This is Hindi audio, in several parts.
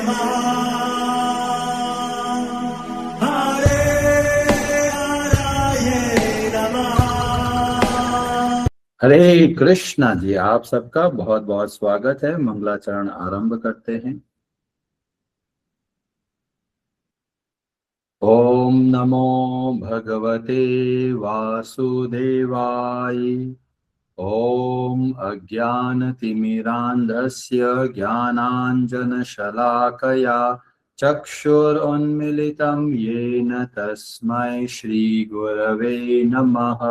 हरे कृष्णा जी, आप सबका बहुत बहुत स्वागत है। मंगलाचरण आरंभ करते हैं। ओम नमो भगवते वासुदेवाय। ओम अज्ञानतिमिरान्धस्य ज्ञानाञ्जनशलाकया चक्षुरुन्मीलितं येन तस्मै श्रीगुरवे नमः।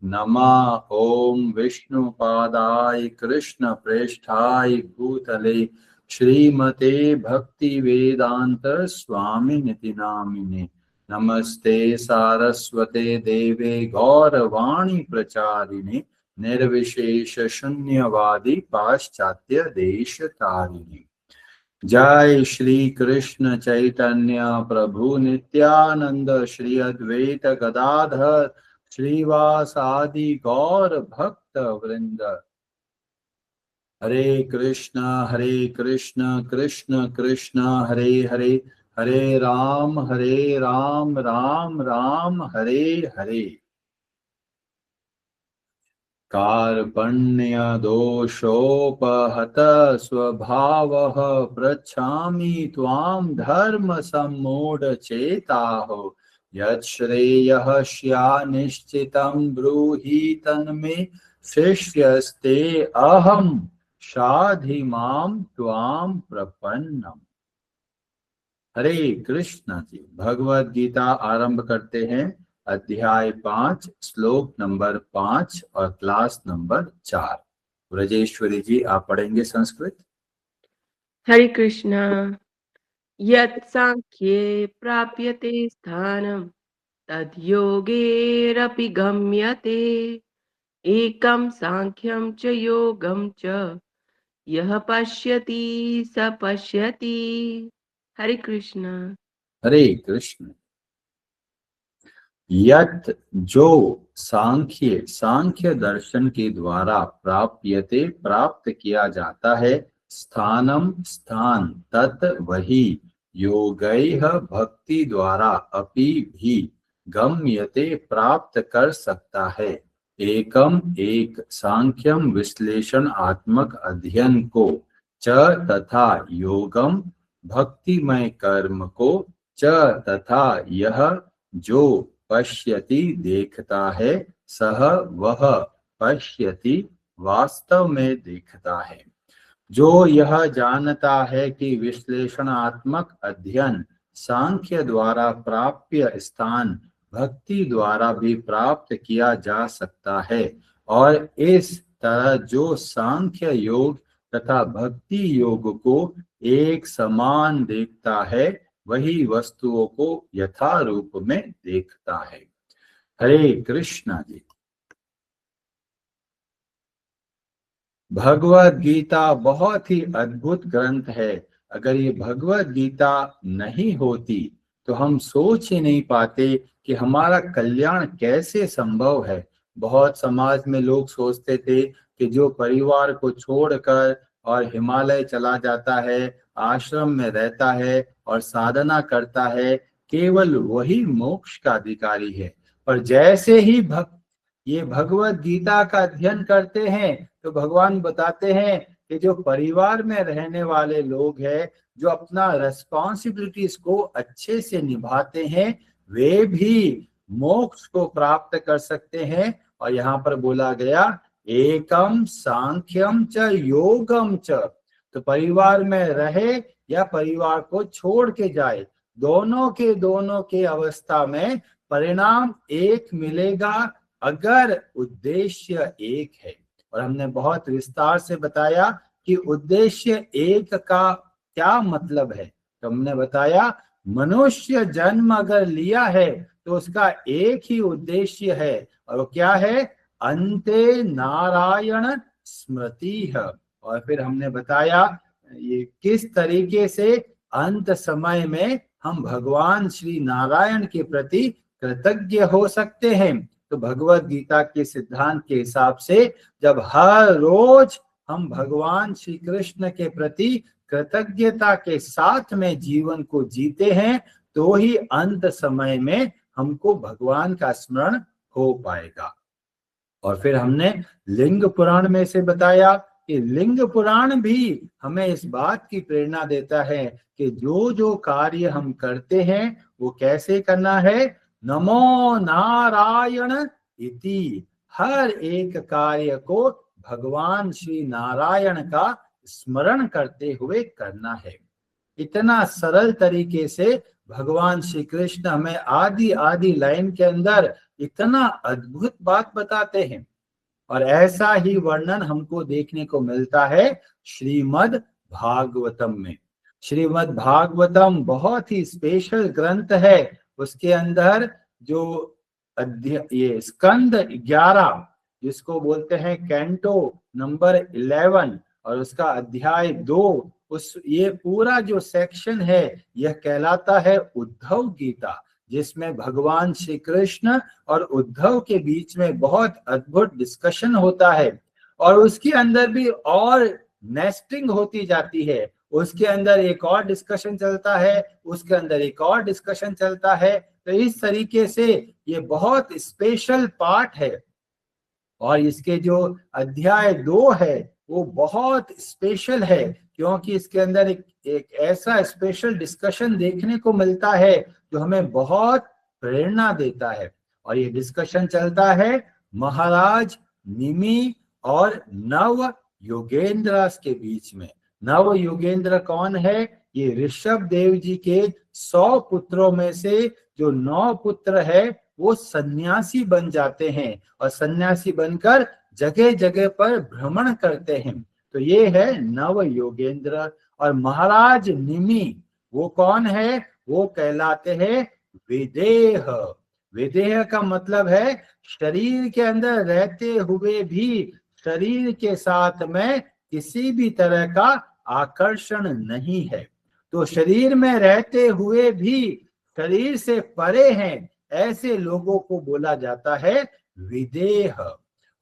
नमः ओम विष्णुपादाय कृष्ण प्रेष्ठाय भूतले श्रीमते भक्ति वेदांत स्वामिनिति नामिने। नमस्ते सारस्वते देवे गौरवाणी प्रचारिणे निर्विशेष शून्यवादी पाश्चात्य देश तारिणे। जय श्री कृष्ण चैतन्य प्रभु नित्यानंद श्री अद्वैत गदाधर श्रीवासादि गौर भक्त वृंद। हरे कृष्ण कृष्ण कृष्ण हरे हरे, हरे राम राम राम हरे हरे। कार्पण्य दोषोपहत स्वभावः पृच्छामि त्वां धर्म सम्मूढ़ चेताः। यच्छ्रेयः स्यान्निश्चितं ब्रूहि तन्मे शिष्यस्ते अहं शाधि मां त्वां प्रपन्नम्। हरे कृष्ण जी, भगवद गीता आरंभ करते हैं। अध्याय 5 श्लोक नंबर 5 और क्लास नंबर 4। ब्रजेश्वरी जी, आप पढ़ेंगे संस्कृत। हरे कृष्णा। यत् सांख्ये प्राप्यते स्थानं तद् योगेरपि गम्यते। एकं सांख्यं च योगं च यः पश्यति स पश्यति। हरे कृष्णा। हरे कृष्ण। यत् जो सांख्य दर्शन के द्वारा प्राप्यते प्राप्त किया जाता है, स्थानम स्थान, तत् वही, योगैः भक्ति द्वारा अपि भी, गम्यते प्राप्त कर सकता है। एकम एक, सांख्यम विश्लेषण आत्मक अध्ययन को, च तथा योगम भक्तिमय कर्म को, च तथा यह जो पश्यति देखता है, सह वह पश्यति वास्तव में देखता है। जो यह जानता है कि विश्लेषणात्मक अध्ययन सांख्य द्वारा प्राप्य स्थान भक्ति द्वारा भी प्राप्त किया जा सकता है, और इस तरह जो सांख्य योग तथा भक्ति योग को एक समान देखता है, वही वस्तुओं को यथा रूप में देखता है। हरे कृष्णा जी। भगवद गीता बहुत ही अद्भुत ग्रंथ है। अगर ये भगवद गीता नहीं होती तो हम सोच ही नहीं पाते कि हमारा कल्याण कैसे संभव है। बहुत समाज में लोग सोचते थे कि जो परिवार को छोड़कर और हिमालय चला जाता है, आश्रम में रहता है और साधना करता है, केवल वही मोक्ष का अधिकारी है। पर जैसे ही ये भगवद गीता का अध्ययन करते हैं तो भगवान बताते हैं कि जो परिवार में रहने वाले लोग हैं, जो अपना रेस्पॉन्सिबिलिटीज को अच्छे से निभाते हैं, वे भी मोक्ष को प्राप्त कर सकते हैं। और यहाँ पर बोला गया एकम सांख्यम च योगम च, तो परिवार में रहे या परिवार को छोड़ के जाए, दोनों के अवस्था में परिणाम एक मिलेगा अगर उद्देश्य एक है। और हमने बहुत विस्तार से बताया कि उद्देश्य एक का क्या मतलब है। तो हमने बताया मनुष्य जन्म अगर लिया है तो उसका एक ही उद्देश्य है, और वो क्या है? अन्ते नारायण स्मृति है। और फिर हमने बताया ये किस तरीके से अंत समय में हम भगवान श्री नारायण के प्रति कृतज्ञ हो सकते हैं। तो भगवद गीता के सिद्धांत के हिसाब से जब हर रोज हम भगवान श्री कृष्ण के प्रति कृतज्ञता के साथ में जीवन को जीते हैं तो ही अंत समय में हमको भगवान का स्मरण हो पाएगा। और फिर हमने लिंग पुराण में से बताया कि लिंग पुराण भी हमें इस बात की प्रेरणा देता है कि जो जो कार्य हम करते हैं वो कैसे करना है। नमो नारायण इति, हर एक कार्य को भगवान श्री नारायण का स्मरण करते हुए करना है। इतना सरल तरीके से भगवान श्री कृष्ण हमें आदि आदि लाइन के अंदर इतना अद्भुत बात बताते हैं। और ऐसा ही वर्णन हमको देखने को मिलता है श्रीमद् भागवतम में। श्रीमद् भागवतम बहुत ही स्पेशल ग्रंथ है। उसके अंदर जो ये स्कंद 11 जिसको बोलते हैं कैंटो नंबर 11 और उसका अध्याय 2, उस ये पूरा जो सेक्शन है यह कहलाता है उद्धव गीता, जिसमें भगवान श्री कृष्ण और उद्धव के बीच में बहुत अद्भुत डिस्कशन होता है। और उसके अंदर भी और नेस्टिंग होती जाती है। उसके अंदर एक और डिस्कशन चलता है, उसके अंदर एक और डिस्कशन चलता है। तो इस तरीके से ये बहुत स्पेशल पार्ट है। और इसके जो अध्याय 2 है वो बहुत स्पेशल है, क्योंकि इसके अंदर एक ऐसा स्पेशल डिस्कशन देखने को मिलता है जो हमें बहुत प्रेरणा देता है। और ये डिस्कशन चलता है महाराज निमि और नव योगेंद्र के बीच में। नव योगेंद्र कौन है? ये ऋषभ देव जी के 100 पुत्रों में से जो 9 पुत्र है वो सन्यासी बन जाते हैं और सन्यासी बनकर जगह जगह पर भ्रमण करते हैं। तो ये है नव योगेंद्र। और महाराज निमि वो कौन है? वो कहलाते हैं विदेह। विदेह का मतलब है शरीर के अंदर रहते हुए भी शरीर के साथ में किसी भी तरह का आकर्षण नहीं है। तो शरीर में रहते हुए भी शरीर से परे हैं, ऐसे लोगों को बोला जाता है विदेह।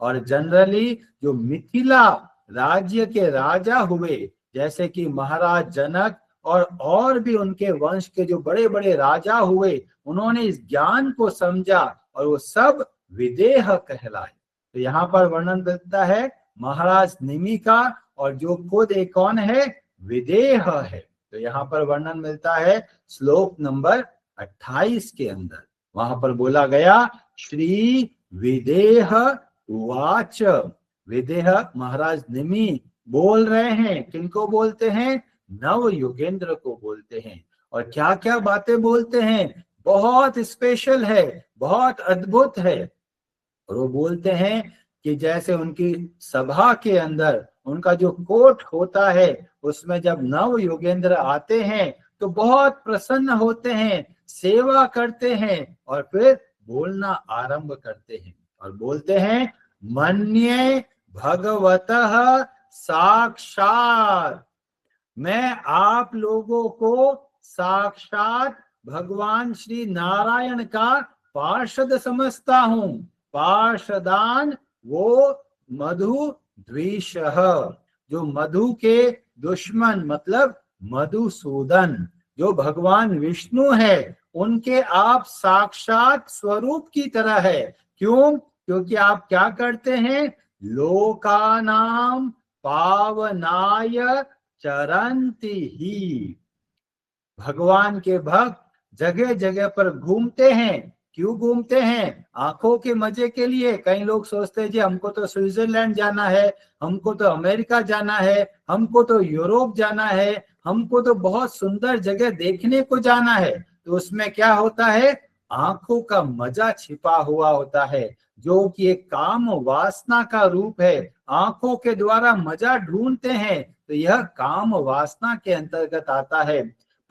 और जनरली जो मिथिला राज्य के राजा हुए, जैसे कि महाराज जनक और भी उनके वंश के जो बड़े बड़े राजा हुए, उन्होंने इस ज्ञान को समझा और वो सब विदेह कहलाए। तो यहाँ पर वर्णन मिलता है महाराज निमि का, और जो खुद एक कौन है? विदेह है। तो यहाँ पर वर्णन मिलता है श्लोक नंबर 28 के अंदर। वहां पर बोला गया श्री विदेह उवाच। विदेह महाराज निमि बोल रहे हैं। किनको बोलते हैं? नव योगेंद्र को बोलते हैं। और क्या क्या बातें बोलते हैं? बहुत स्पेशल है, बहुत अद्भुत है। और वो बोलते हैं कि जैसे उनकी सभा के अंदर उनका जो कोर्ट होता है उसमें जब नव योगेंद्र आते हैं तो बहुत प्रसन्न होते हैं, सेवा करते हैं और फिर बोलना आरंभ करते हैं और बोलते हैं मन्ये भगवतः साक्षात। मैं आप लोगों को साक्षात भगवान श्री नारायण का पार्षद समझता हूं। पार्षदान वो मधु द्विषः, जो मधु के दुश्मन मतलब मधुसूदन, जो भगवान विष्णु है उनके आप साक्षात स्वरूप की तरह है। क्यों? क्योंकि आप क्या करते हैं? लोकानाम पावनाय चरंती ही। भगवान के भक्त जगह जगह पर घूमते हैं। क्यों घूमते हैं? आंखों के मजे के लिए। कई लोग सोचते हैं जी हमको तो स्विट्जरलैंड जाना है, हमको तो अमेरिका जाना है, हमको तो यूरोप जाना है, हमको तो बहुत सुंदर जगह देखने को जाना है। तो उसमें क्या होता है? आंखों का मजा छिपा हुआ होता है, जो कि एक काम वासना का रूप है। आंखों के द्वारा मजा ढूंढते हैं, तो यह काम वासना के अंतर्गत आता है।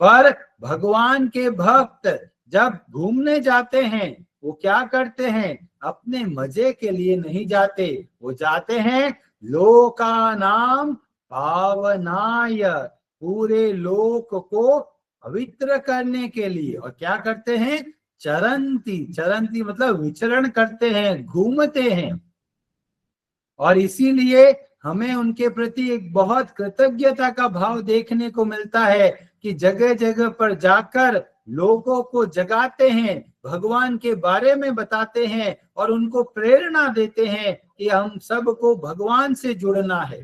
पर भगवान के भक्त जब घूमने जाते हैं वो क्या करते हैं? अपने मजे के लिए नहीं जाते, वो जाते हैं लोकानाम पावनाय, पूरे लोक को पवित्र करने के लिए। और क्या करते हैं? चरंती। चरंती मतलब विचरण करते हैं, घूमते हैं। और इसीलिए हमें उनके प्रति एक बहुत कृतज्ञता का भाव देखने को मिलता है कि जगह जगह पर जाकर लोगों को जगाते हैं, भगवान के बारे में बताते हैं और उनको प्रेरणा देते हैं कि हम सबको भगवान से जुड़ना है।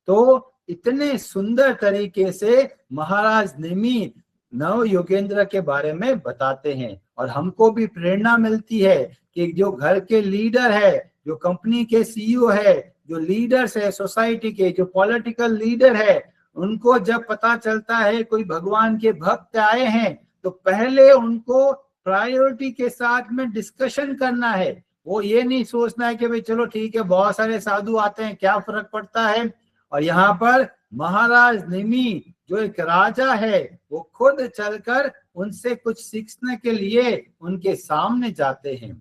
तो इतने सुंदर तरीके से महाराज निमि नव योगेंद्र के बारे में बताते हैं और हमको भी प्रेरणा मिलती है कि जो घर के लीडर है, जो कंपनी के सीईओ है, जो लीडर्स है सोसाइटी के, जो पॉलिटिकल लीडर है, उनको जब पता चलता है कोई भगवान के भक्त आए हैं तो पहले उनको प्रायोरिटी के साथ में डिस्कशन करना है। वो ये नहीं सोचना है कि भाई चलो ठीक है, बहुत सारे साधु आते हैं, क्या फर्क पड़ता है। और यहाँ पर महाराज निमि जो एक राजा है, वो खुद चलकर उनसे कुछ सीखने के लिए उनके सामने जाते हैं।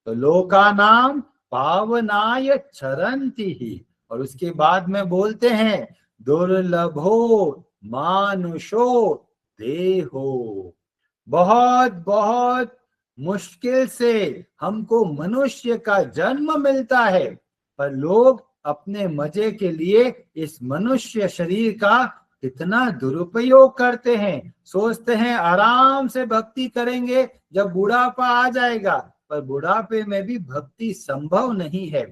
तो लोका नाम पावनाय चरंती ही, और उसके बाद में बोलते हैं दुर्लभो मानुषो देहो। बहुत बहुत मुश्किल से हमको मनुष्य का जन्म मिलता है, पर लोग अपने मजे के लिए इस मनुष्य शरीर का कितना दुरुपयोग करते हैं। सोचते हैं आराम से भक्ति करेंगे, जब बुढ़ापा आ जाएगा, पर बुढ़ापे में भी भक्ति संभव नहीं है।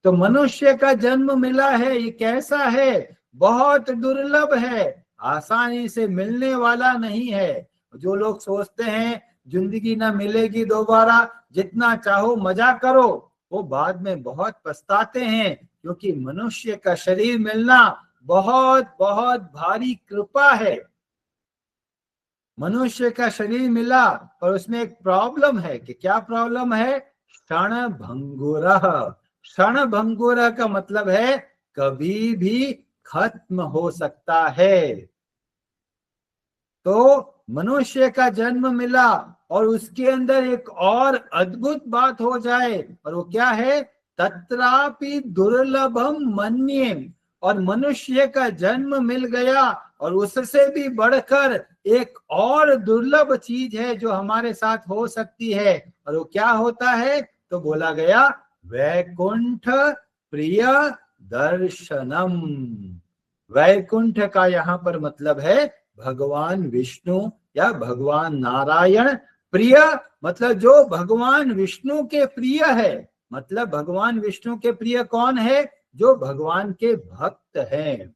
तो मनुष्य का जन्म मिला है, ये कैसा है, बहुत दुर्लभ है, आसानी से मिलने वाला नहीं है। जो लोग सोचते हैं जिंदगी ना मिलेगी दोबारा, जितना चाहो मजा करो, वो बाद में बहुत पछताते हैं, क्योंकि मनुष्य का शरीर मिलना बहुत बहुत भारी कृपा है। मनुष्य का शरीर मिला, पर उसमें एक प्रॉब्लम है कि क्या प्रॉब्लम है, क्षण भंगुरः। क्षण भंगुरः का मतलब है कभी भी खत्म हो सकता है। तो मनुष्य का जन्म मिला और उसके अंदर एक और अद्भुत बात हो जाए, और वो क्या है, तत्रापि दुर्लभम मन्ये। और मनुष्य का जन्म मिल गया और उससे भी बढ़कर एक और दुर्लभ चीज है जो हमारे साथ हो सकती है, और वो क्या होता है, तो बोला गया वैकुंठ प्रिय दर्शनम। वैकुंठ का यहाँ पर मतलब है भगवान विष्णु या भगवान नारायण। प्रिय मतलब जो भगवान विष्णु के प्रिय है, मतलब भगवान विष्णु के प्रिय कौन है, जो भगवान के भक्त हैं।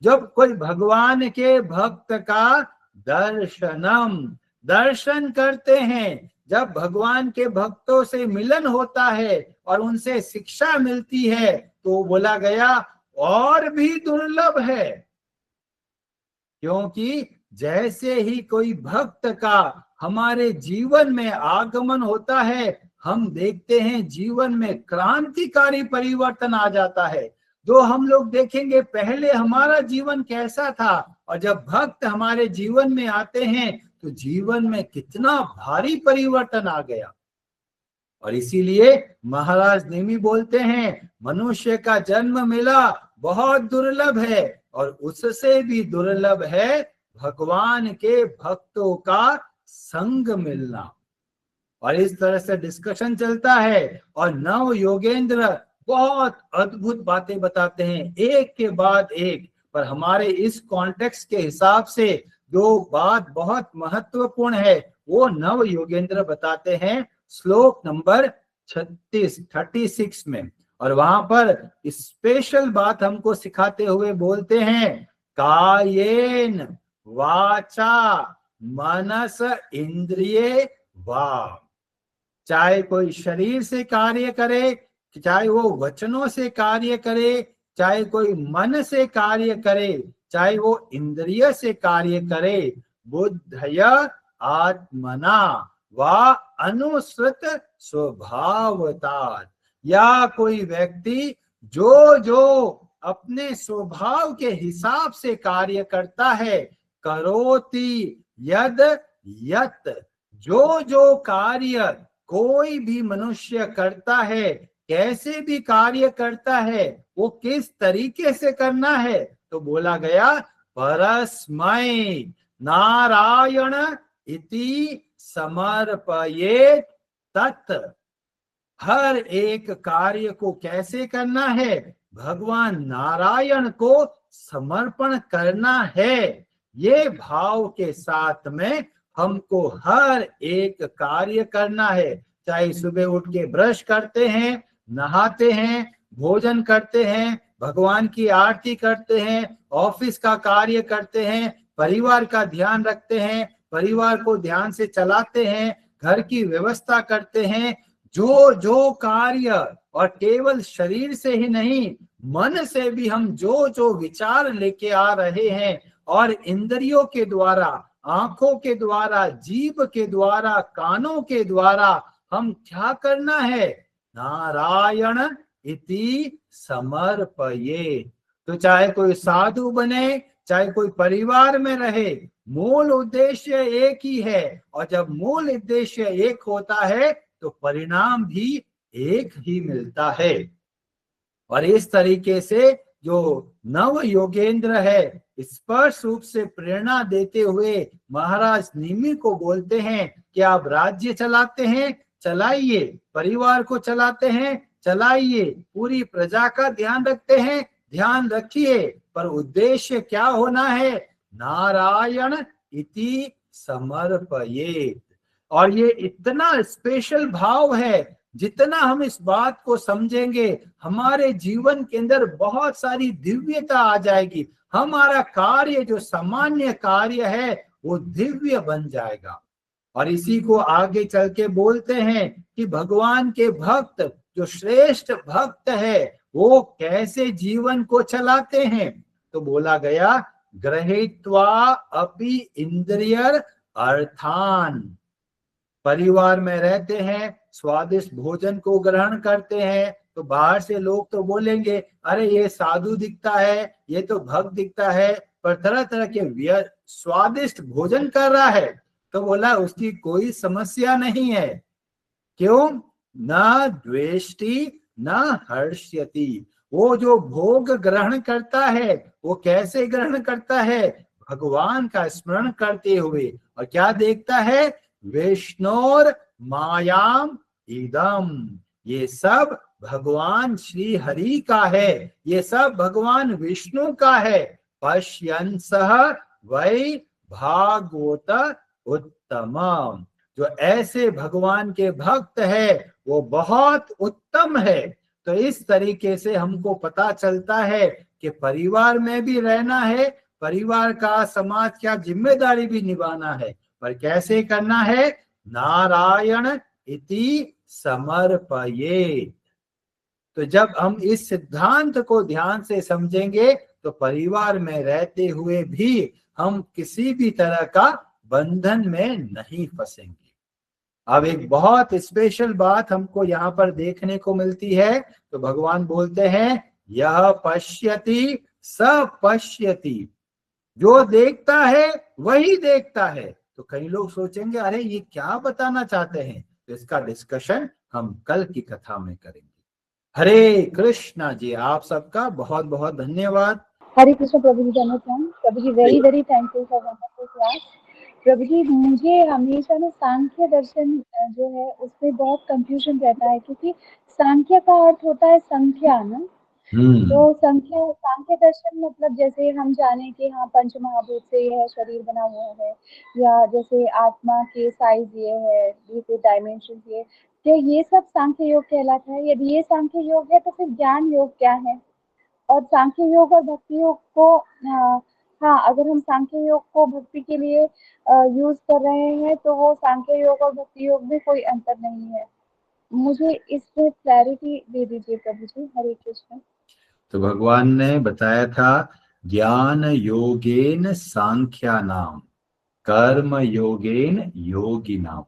जब कोई भगवान के भक्त का दर्शनम, दर्शन करते हैं, जब भगवान के भक्तों से मिलन होता है और उनसे शिक्षा मिलती है, तो बोला गया और भी दुर्लभ है। क्योंकि जैसे ही कोई भक्त का हमारे जीवन में आगमन होता है, हम देखते हैं जीवन में क्रांतिकारी परिवर्तन आ जाता है। जो हम लोग देखेंगे पहले हमारा जीवन कैसा था, और जब भक्त हमारे जीवन में आते हैं तो जीवन में कितना भारी परिवर्तन आ गया। और इसीलिए महाराज निमि बोलते हैं मनुष्य का जन्म मिला बहुत दुर्लभ है, और उससे भी दुर्लभ है भगवान के भक्तों का संग मिलना। और इस तरह से डिस्कशन चलता है और नव योगेंद्र बहुत अद्भुत बातें बताते हैं एक के बाद एक। पर हमारे इस कॉन्टेक्स्ट के हिसाब से जो बात बहुत महत्वपूर्ण है वो नव योगेंद्र बताते हैं श्लोक नंबर 36 में। और वहां पर स्पेशल बात हमको सिखाते हुए बोलते हैं कायेन वाचा मनस इंद्रिये वा। चाहे कोई शरीर से कार्य करे, चाहे वो वचनों से कार्य करे, चाहे कोई मन से कार्य करे, चाहे वो इंद्रिय से कार्य करे, बुद्धय आत्मना वा अनुसृत स्वभावता। या कोई व्यक्ति जो जो अपने स्वभाव के हिसाब से कार्य करता है, करोति यद यत, जो जो कार्य कोई भी मनुष्य करता है, कैसे भी कार्य करता है, वो किस तरीके से करना है, तो बोला गया परस्मै नारायण इति समर्पयेत तत्। हर एक कार्य को कैसे करना है, भगवान नारायण को समर्पण करना है। ये भाव के साथ में हमको हर एक कार्य करना है, चाहे सुबह उठ के ब्रश करते हैं, नहाते हैं, भोजन करते हैं, भगवान की आरती करते हैं, ऑफिस का कार्य करते हैं, परिवार का ध्यान रखते हैं, परिवार को ध्यान से चलाते हैं, घर की व्यवस्था करते हैं। जो जो कार्य, और केवल शरीर से ही नहीं, मन से भी हम जो जो विचार लेके आ रहे हैं, और इंद्रियों के द्वारा, आंखों के द्वारा, जीभ के द्वारा, कानों के द्वारा हम क्या करना है? नारायण इति समर्पये। तो चाहे कोई साधु बने, चाहे कोई परिवार में रहे, मूल उद्देश्य एक ही है। और जब मूल उद्देश्य एक होता है तो परिणाम भी एक ही मिलता है। और इस तरीके से जो नव योगेंद्र है, स्पष्ट रूप से प्रेरणा देते हुए महाराज निमि को बोलते हैं कि आप राज्य चलाते हैं, चलाइए, परिवार को चलाते हैं, चलाइए, पूरी प्रजा का ध्यान रखते हैं, ध्यान रखिए, पर उद्देश्य क्या होना है? नारायण इति समर्पयेत। और ये इतना स्पेशल भाव है, जितना हम इस बात को समझेंगे हमारे जीवन के अंदर बहुत सारी दिव्यता आ जाएगी। हमारा कार्य जो सामान्य कार्य है वो दिव्य बन जाएगा। और इसी को आगे चल के बोलते हैं कि भगवान के भक्त, जो श्रेष्ठ भक्त है, वो कैसे जीवन को चलाते हैं। तो बोला गया, गृहीत्वा अपि इंद्रियर अर्थान। परिवार में रहते हैं, स्वादिष्ट भोजन को ग्रहण करते हैं, तो बाहर से लोग तो बोलेंगे, अरे ये साधु दिखता है, ये तो भक्त दिखता है, पर तरह तरह के स्वादिष्ट भोजन कर रहा है। तो बोला उसकी कोई समस्या नहीं है। क्यों? न द्वेष्टि न हर्ष्यति। वो जो भोग ग्रहण करता है वो कैसे ग्रहण करता है? भगवान का स्मरण करते हुए। और क्या देखता है? विष्णोर मायाम इदम। ये सब भगवान श्री हरि का है, ये सब भगवान विष्णु का है। पश्यंसः वै भागवत उत्तमम। जो ऐसे भगवान के भक्त है वो बहुत उत्तम है। तो इस तरीके से हमको पता चलता है कि परिवार में भी रहना है, परिवार का, समाज का जिम्मेदारी भी निभाना है, पर कैसे करना है? नारायण इति समर्पयेत। तो जब हम इस सिद्धांत को ध्यान से समझेंगे तो परिवार में रहते हुए भी हम किसी भी तरह का बंधन में नहीं फंसेंगे। अब एक बहुत स्पेशल बात हमको यहाँ पर देखने को मिलती है। तो भगवान बोलते हैं, यह पश्यति स पश्यति। जो देखता है वही देखता है। तो कई लोग सोचेंगे, अरे ये क्या बताना चाहते हैं? तो इसका डिस्कशन हम कल की कथा में करेंगे। हरे कृष्णा जी। आप सबका बहुत बहुत धन्यवाद। Hare Krishna Prabhu ji, Prabhu ji very very thankful for wonderful class. Prabhu ji, मुझे हमेशा ना सांख्य दर्शन जो है उसमें बहुत कंफ्यूजन रहता है, क्योंकि सांख्य का अर्थ होता है संख्या ना। तो सांख्य दर्शन मतलब जैसे हम जाने कि हाँ पंच महाभूत से यह शरीर बना हुआ है, या जैसे आत्मा के साइज ये है, ये डायमेंशन ये, तो ये सब सांख्य योग कहलाता है। यदि ये सांख्य योग है तो फिर ज्ञान योग क्या है? और सांख्य योग और भक्ति योग को हाँ, अगर हम सांख्य योग को भक्ति के लिए यूज कर रहे हैं तो वो सांख्य योग और भक्ति योग में कोई अंतर नहीं है। मुझे इसमें क्लैरिटी दे दीजिए प्रभु जी। हरे कृष्ण। तो भगवान ने बताया था, ज्ञान योगेन सांख्या नाम, कर्म योगेन योगी नाम।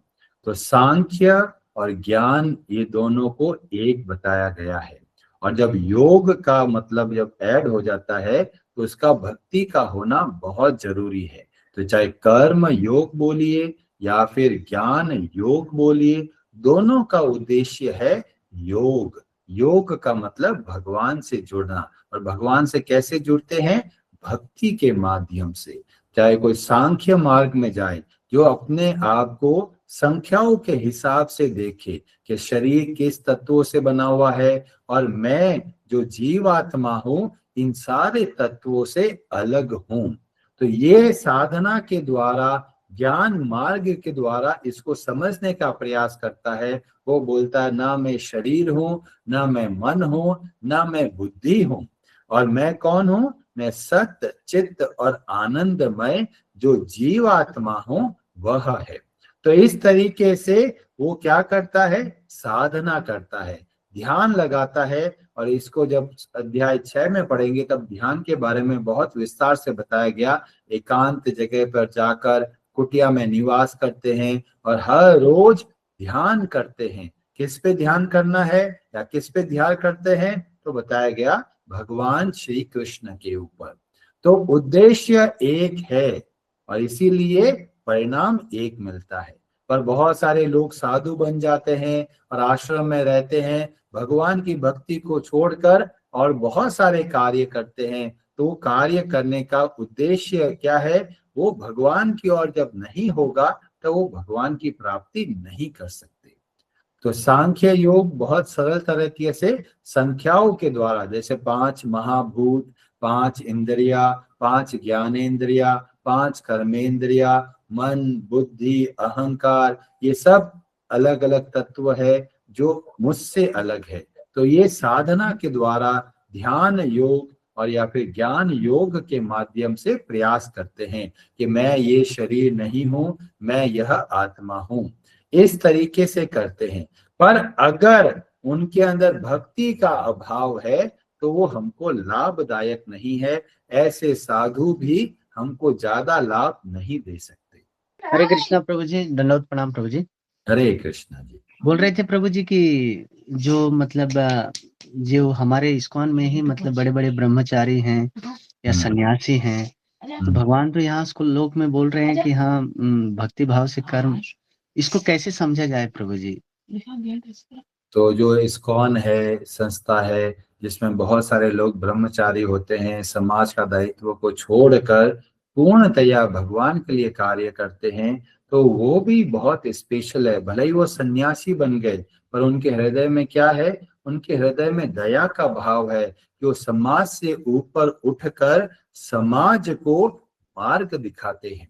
तो सांख्य और ज्ञान ये दोनों को एक बताया गया है। और जब योग का मतलब जब ऐड हो जाता है तो उसका भक्ति का होना बहुत जरूरी है। तो चाहे कर्म योग बोलिए या फिर ज्ञान योग बोलिए, दोनों का उद्देश्य है योग। योग का मतलब भगवान से जुड़ना। और भगवान से कैसे जुड़ते हैं? भक्ति के माध्यम से। चाहे कोई सांख्य मार्ग में जाए, जो अपने आप को संख्याओं के हिसाब से देखे कि शरीर किस तत्वों से बना हुआ है, और मैं जो जीवात्मा हूं इन सारे तत्वों से अलग हूं। तो ये साधना के द्वारा, ज्ञान मार्ग के द्वारा इसको समझने का प्रयास करता है। वो बोलता है ना मैं शरीर हूं, ना मैं मन हूं, ना मैं बुद्धि हूं, और मैं कौन हूं? मैं सत्य चित्त और आनंदमय जो जीवात्मा हूं वह है। तो इस तरीके से वो क्या करता है? साधना करता है, ध्यान लगाता है। और इसको जब अध्याय 6 में पढ़ेंगे तब ध्यान के बारे में बहुत विस्तार से बताया गया। एकांत जगह पर जाकर कुटिया में निवास करते हैं और हर रोज ध्यान करते हैं। किस पे ध्यान करना है या किस पे ध्यान करते हैं? तो बताया गया भगवान श्री कृष्ण के ऊपर। तो उद्देश्य एक है और इसीलिए परिणाम एक मिलता है। पर बहुत सारे लोग साधु बन जाते हैं और आश्रम में रहते हैं, भगवान की भक्ति को छोड़कर और बहुत सारे कार्य करते हैं। तो कार्य करने का उद्देश्य क्या है? वो भगवान की ओर जब नहीं होगा तो वो भगवान की प्राप्ति नहीं कर सकते। तो सांख्य योग बहुत सरल तरीके से संख्याओं के द्वारा, जैसे 5 महाभूत, 5 इंद्रिया, 5 ज्ञानेंद्रिया, 5 कर्मेंद्रिया, मन, बुद्धि, अहंकार, ये सब अलग अलग तत्व है जो मुझसे अलग है। तो ये साधना के द्वारा ध्यान योग और या फिर ज्ञान योग के माध्यम से प्रयास करते हैं कि मैं ये शरीर नहीं हूं, मैं यह आत्मा हूं। इस तरीके से करते हैं। पर अगर उनके अंदर भक्ति का अभाव है तो वो हमको लाभदायक नहीं है। ऐसे साधु भी हमको ज्यादा लाभ नहीं दे सकते। हरे कृष्णा प्रभु जी, दंडवत प्रणाम प्रभु जी। हरे कृष्णा जी। बोल रहे थे प्रभु जी कि जो मतलब जो हमारे इस्कॉन में ही मतलब बड़े बड़े ब्रह्मचारी हैं या सन्यासी हैं, तो भगवान तो यहाँ लोक में बोल रहे हैं कि हाँ भक्ति भाव से कर्म, इसको कैसे समझा जाए प्रभु जी? तो जो इस्कॉन है, संस्था है जिसमें बहुत सारे लोग ब्रह्मचारी होते हैं, समाज का दायित्व को छोड़कर पूर्णतया भगवान के लिए कार्य करते हैं, तो वो भी बहुत स्पेशल है। भले ही वो सन्यासी बन गए पर उनके हृदय में क्या है? उनके हृदय में दया का भाव है कि वो समाज से ऊपर उठकर समाज को मार्ग दिखाते हैं।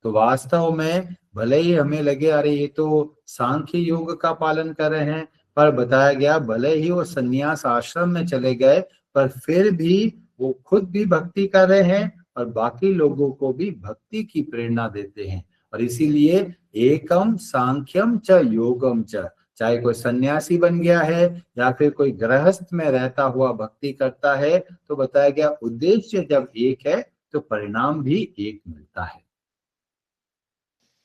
तो वास्तव में भले ही हमें लगे अरे ये तो सांख्य योग का पालन कर रहे हैं, पर बताया गया भले ही वो सन्यास आश्रम में चले गए पर फिर भी वो खुद भी भक्ति कर रहे हैं और बाकी लोगों को भी भक्ति की प्रेरणा देते हैं। और इसीलिए एकम सांख्यम च योगम च, चाहे कोई सन्यासी बन गया है या फिर कोई गृहस्थ में रहता हुआ भक्ति करता है, तो बताया गया उद्देश्य जब एक है तो परिणाम भी एक मिलता है।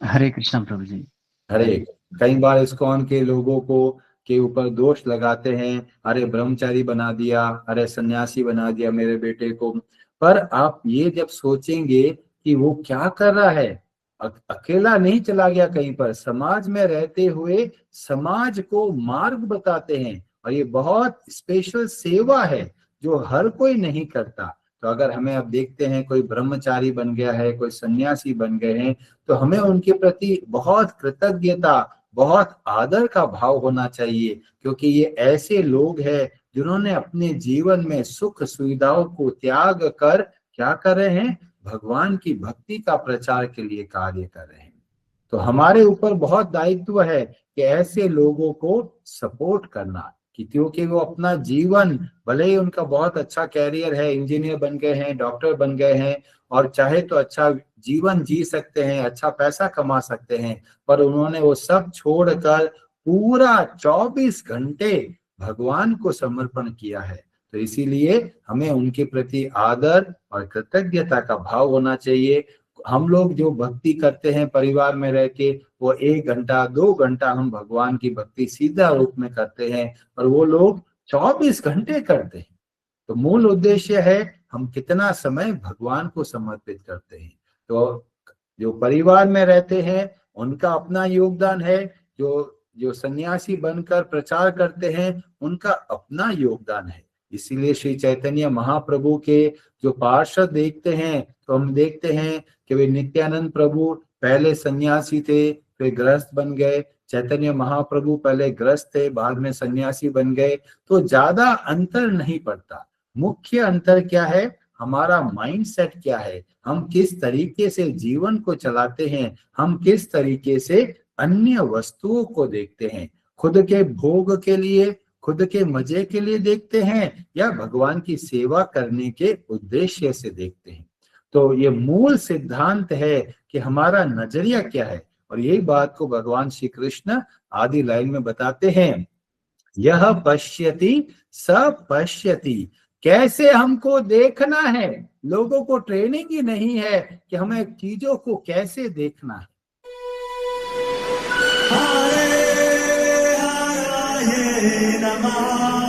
हरे कृष्णा प्रभु जी। हरे, कई बार इस्कॉन के लोगों को के ऊपर दोष लगाते हैं, अरे ब्रह्मचारी बना दिया, अरे सन्यासी बना दिया मेरे बेटे को। पर आप ये जब सोचेंगे कि वो क्या कर रहा है, अकेला नहीं चला गया कहीं पर, समाज में रहते हुए समाज को मार्ग बताते हैं। और ये बहुत स्पेशल सेवा है जो हर कोई नहीं करता। तो अगर हमें अब देखते हैं कोई ब्रह्मचारी बन गया है, कोई सन्यासी बन गए हैं, तो हमें उनके प्रति बहुत कृतज्ञता, बहुत आदर का भाव होना चाहिए, क्योंकि ये ऐसे लोग हैं जिन्होंने अपने जीवन में सुख सुविधाओं को त्याग कर क्या कर रहे हैं? भगवान की भक्ति का प्रचार के लिए कार्य कर रहे हैं। तो हमारे ऊपर बहुत दायित्व है कि ऐसे लोगों को सपोर्ट करना, क्योंकि वो अपना जीवन, भले ही उनका बहुत अच्छा कैरियर है, इंजीनियर बन गए हैं, डॉक्टर बन गए हैं और चाहे तो अच्छा जीवन जी सकते हैं, अच्छा पैसा कमा सकते हैं, पर उन्होंने वो सब छोड़कर पूरा 24 घंटे भगवान को समर्पण किया है। तो इसीलिए हमें उनके प्रति आदर और कृतज्ञता का भाव होना चाहिए। हम लोग जो भक्ति करते हैं परिवार में रह के, वो 1 घंटा 2 घंटा हम भगवान की भक्ति सीधा रूप में करते हैं और वो लोग 24 घंटे करते हैं। तो मूल उद्देश्य है हम कितना समय भगवान को समर्पित करते हैं। तो जो परिवार में रहते हैं उनका अपना योगदान है, जो सन्यासी बनकर प्रचार करते हैं उनका अपना योगदान है। इसीलिए श्री चैतन्य महाप्रभु के जो पार्षद देखते हैं तो हम देखते हैं कि वे नित्यानंद प्रभु पहले सन्यासी थे, फिर गृहस्थ बन गए, चैतन्य महाप्रभु पहले गृहस्थ थे, बाद में सन्यासी बन गए, तो ज्यादा अंतर नहीं पड़ता। मुख्य अंतर क्या है? हमारा माइंडसेट क्या है, हम किस तरीके से जीवन को चलाते हैं, हम किस तरीके से अन्य वस्तुओं को देखते हैं, खुद के भोग के लिए, खुद के मजे के लिए देखते हैं, या भगवान की सेवा करने के उद्देश्य से देखते हैं। तो ये मूल सिद्धांत है कि हमारा नजरिया क्या है, और यही बात को भगवान श्री कृष्ण आदि लाइन में बताते हैं, यह पश्यति स पश्यति। कैसे हमको देखना है, लोगों को ट्रेनिंग ही नहीं है कि हमें चीजों को कैसे देखना है। हरे हरे नमः।